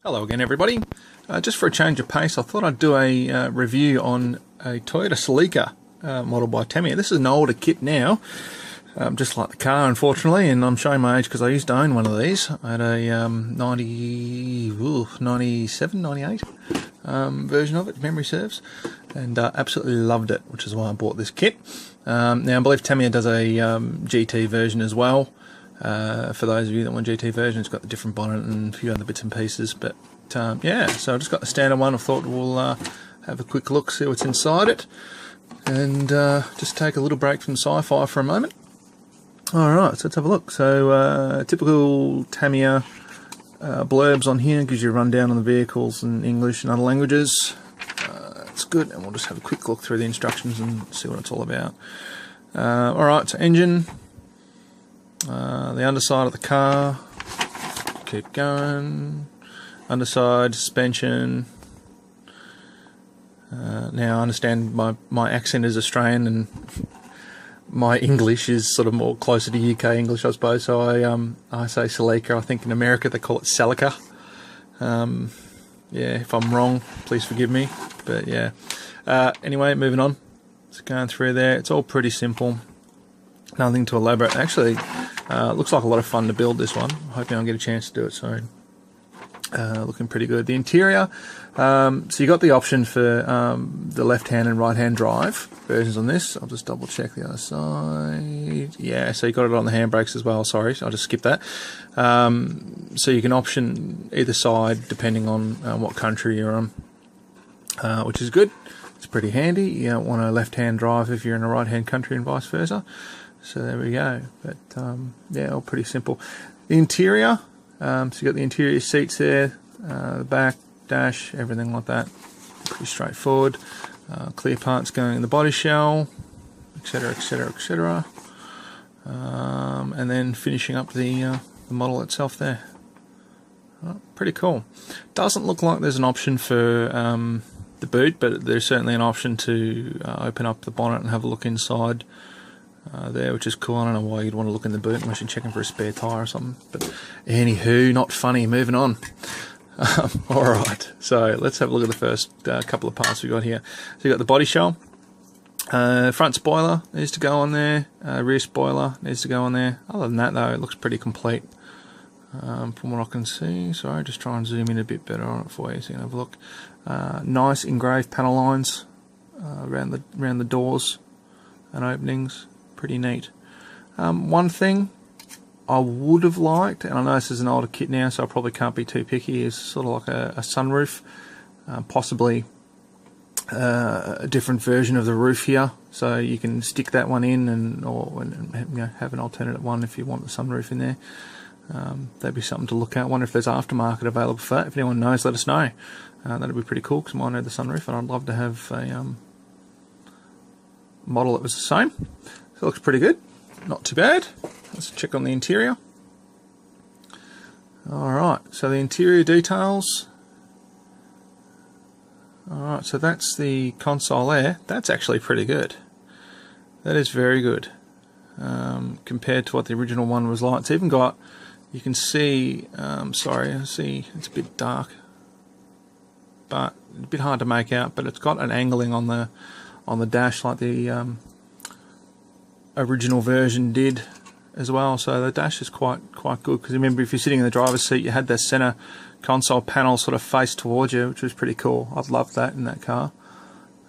Hello again, everybody. Just for a change of pace, I thought I'd do a review on a Toyota Celica model by Tamiya. This is an older kit now, just like the car, unfortunately, and I'm showing my age because I used to own one of these. I had a 97, 98 version of it, if memory serves, and absolutely loved it, which is why I bought this kit. Now, I believe Tamiya does a GT version as well. For those of you that want GT version, it's got the different bonnet and a few other bits and pieces, but yeah, so I've just got the standard one. I thought we'll have a quick look, see what's inside it, and just take a little break from sci-fi for a moment. Alright, so let's have a look. So typical Tamiya blurbs on here, gives you a rundown on the vehicles in English and other languages. That's good, and we'll just have a quick look through the instructions and see what it's all about. Alright, so engine. The underside of the car, keep going, underside, suspension. Now I understand my accent is Australian and my English is sort of more closer to UK English, I suppose, so I say Celica. I think in America they call it Celica. Yeah, if I'm wrong, please forgive me, but yeah. Anyway, moving on. Just going through there, it's all pretty simple. Nothing too elaborate. Actually, looks like a lot of fun to build this one. Hoping I'll get a chance to do it soon. Looking pretty good. The interior, so you got the option for the left-hand and right-hand drive versions on this. I'll just double check the other side. Yeah, so you got it on the handbrakes as well. Sorry, I'll just skip that. So you can option either side depending on what country you're on, which is good. It's pretty handy. You don't want a left-hand drive if you're in a right-hand country and vice versa. So there we go. But yeah, all pretty simple. The interior, so you got the interior seats there, the back, dash, everything like that. Pretty straightforward. Clear parts going in the body shell, etc., etc., etc. And then finishing up the model itself there. Pretty cool. Doesn't look like there's an option for the boot, but there's certainly an option to open up the bonnet and have a look inside there, which is cool. I don't know why you'd want to look in the boot unless you're checking for a spare tyre or something, but anywho, not funny. Moving on. Alright, so let's have a look at the first couple of parts we got here. So you got the body shell, front spoiler needs to go on there, rear spoiler needs to go on there. Other than that though, it looks pretty complete from what I can see. Sorry, just try and zoom in a bit better on it for you so you can have a look. Nice engraved panel lines around the doors and openings. Pretty neat. One thing I would have liked, and I know this is an older kit now, so I probably can't be too picky, is sort of like a sunroof, possibly a different version of the roof here, so you can stick that one in, and have an alternate one if you want the sunroof in there. That'd be something to look at. I wonder if there's aftermarket available for that. If anyone knows, let us know. That'd be pretty cool because mine had the sunroof, and I'd love to have a model that was the same. So it looks pretty good, not too bad. Let's check on the interior. Alright, so the interior details. Alright, so that's the console there. That's actually pretty good. That is very good compared to what the original one was like. It's even got, you can see, sorry, I see it's a bit dark, but a bit hard to make out, but it's got an angling on the dash like the original version did as well. So the dash is quite good, because remember, if you're sitting in the driver's seat, you had the center console panel sort of face towards you, which was pretty cool. I'd love that in that car.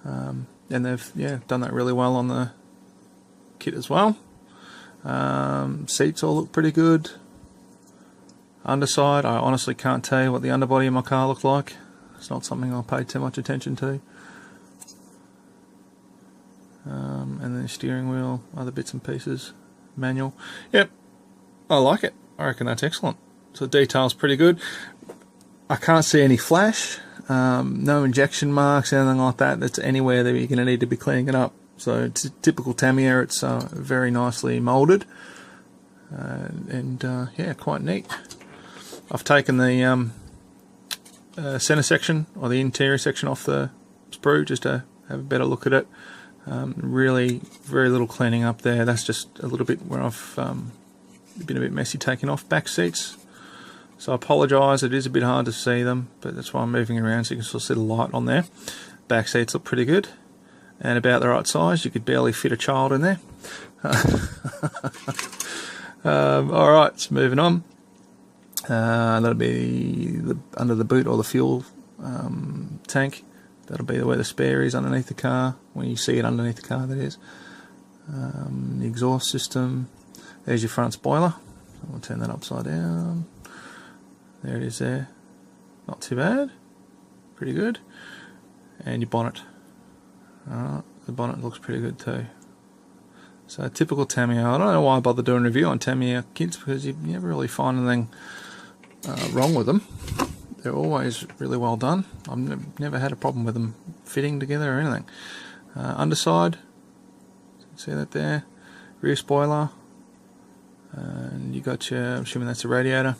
And they've done that really well on the kit as well. Seats all look pretty good. Underside, I honestly can't tell you what the underbody of my car looked like. It's not something I'll pay too much attention to. And then steering wheel, other bits and pieces, manual. Yep, I like it. I reckon that's excellent. So the detail's pretty good. I can't see any flash, no injection marks, anything like that. That's anywhere that you're going to need to be cleaning it up. So it's typical Tamiya. It's very nicely moulded, and yeah, quite neat. I've taken the center section or the interior section off the sprue just to have a better look at it. Really very little cleaning up there. That's just a little bit where I've been a bit messy taking off. Back seats So I apologise, it is a bit hard to see them, but that's why I'm moving around so you can still see the light on there. Back seats look pretty good, and about the right size. You could barely fit a child in there. Alright, so moving on. That'll be under the boot or the fuel tank. That'll be where the spare is underneath the car, when you see it underneath the car, that is. The exhaust system. There's your front spoiler. I'll turn that upside down. There it is there. Not too bad. Pretty good. And your bonnet. Alright, the bonnet looks pretty good too. So typical Tamiya. I don't know why I bother doing a review on Tamiya kits, because you never really find anything wrong with them. They're always really well done. I've never had a problem with them fitting together or anything. Underside, see that there? Rear spoiler, and you got your, I'm assuming that's a radiator.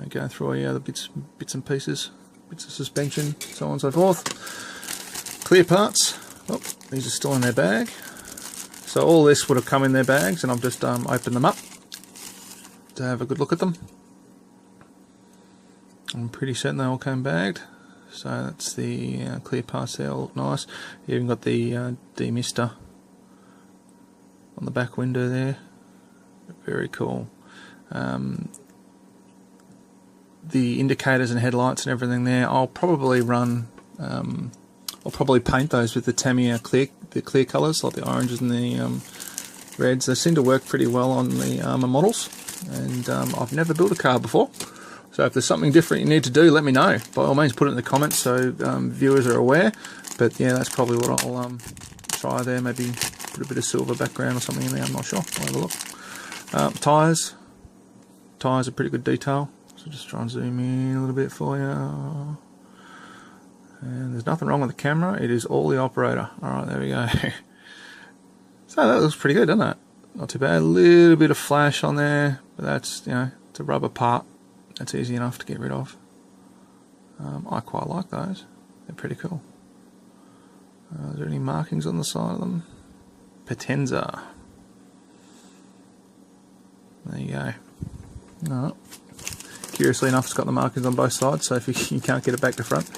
Going through all your other bits and pieces, bits of suspension, so on and so forth. Clear parts. Oh, these are still in their bag. So all this would have come in their bags, and I've just opened them up to have a good look at them. I'm pretty certain they all came bagged. So that's the clear parts there, all look nice. You even got the demister on the back window there. Very cool. The indicators and headlights and everything there, I'll probably run, I'll probably paint those with the Tamiya clear colours, like the oranges and the reds. They seem to work pretty well on the Armour models, and I've never built a car before. So if there's something different you need to do, let me know. By all means, put it in the comments so viewers are aware. But yeah, that's probably what I'll try there. Maybe put a bit of silver background or something in there. I'm not sure. I'll have a look. Tyres. Tyres are pretty good detail. So just try and zoom in a little bit for you. And there's nothing wrong with the camera. It is all the operator. Alright, there we go. So that looks pretty good, doesn't it? Not too bad. A little bit of flash on there. But that's, you know, it's a rubber part. That's easy enough to get rid of. I quite like those. They're pretty cool. Is there any markings on the side of them? Potenza. There you go. Alright. Curiously enough, it's got the markings on both sides, so if you can't get it back to front,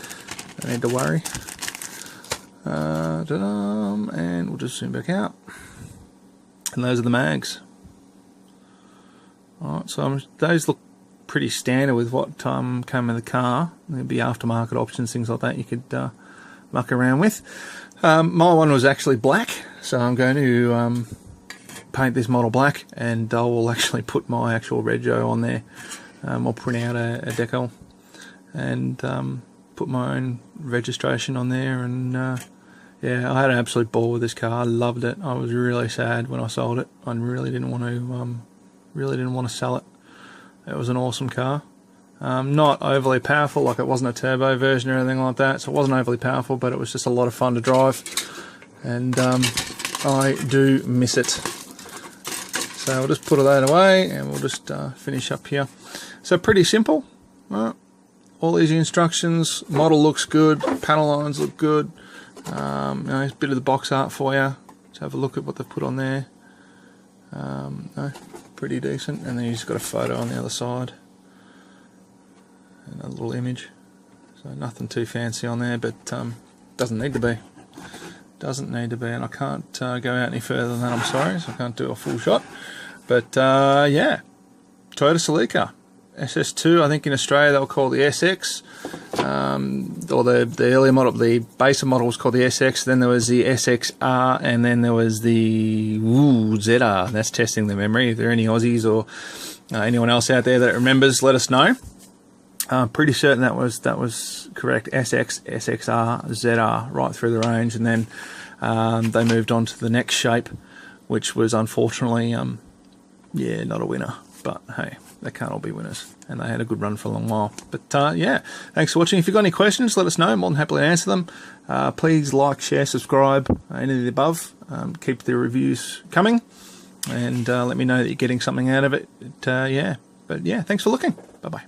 don't need to worry. And we'll just zoom back out. And those are the mags. Alright, so those look pretty standard with what came in the car. There'd be aftermarket options, things like that you could muck around with. My one was actually black, so I'm going to paint this model black, and I will actually put my actual rego on there. I'll print out a decal and put my own registration on there, and yeah, I had an absolute ball with this car. I loved it. I was really sad when I sold it. I really didn't want to sell it. It was an awesome car. Not overly powerful, like it wasn't a turbo version or anything like that, so it wasn't overly powerful, but it was just a lot of fun to drive, and I do miss it. So we'll just put that away, and we'll just finish up here. So pretty simple. All easy instructions. Model looks good. Panel lines look good. You know, a bit of the box art for you. Let's have a look at what they've put on there. No, pretty decent. And then you just got a photo on the other side. And a little image. So nothing too fancy on there, but doesn't need to be. Doesn't need to be, and I can't go out any further than that, I'm sorry, so I can't do a full shot. But yeah, Toyota Celica. SS2, I think in Australia they were called the SX, or the earlier model, the base model was called the SX, then there was the SXR, and then there was the ZR. That's testing the memory. If there are any Aussies or anyone else out there that remembers, let us know. Pretty certain that was correct. SX, SXR, ZR, right through the range, and then they moved on to the next shape, which was unfortunately, yeah, not a winner. But hey, they can't all be winners, and they had a good run for a long while. But yeah, thanks for watching. If you've got any questions, let us know. More than happily to answer them. Please like, share, subscribe, any of the above. Keep the reviews coming, and let me know that you're getting something out of it. Yeah, but yeah, thanks for looking. Bye bye.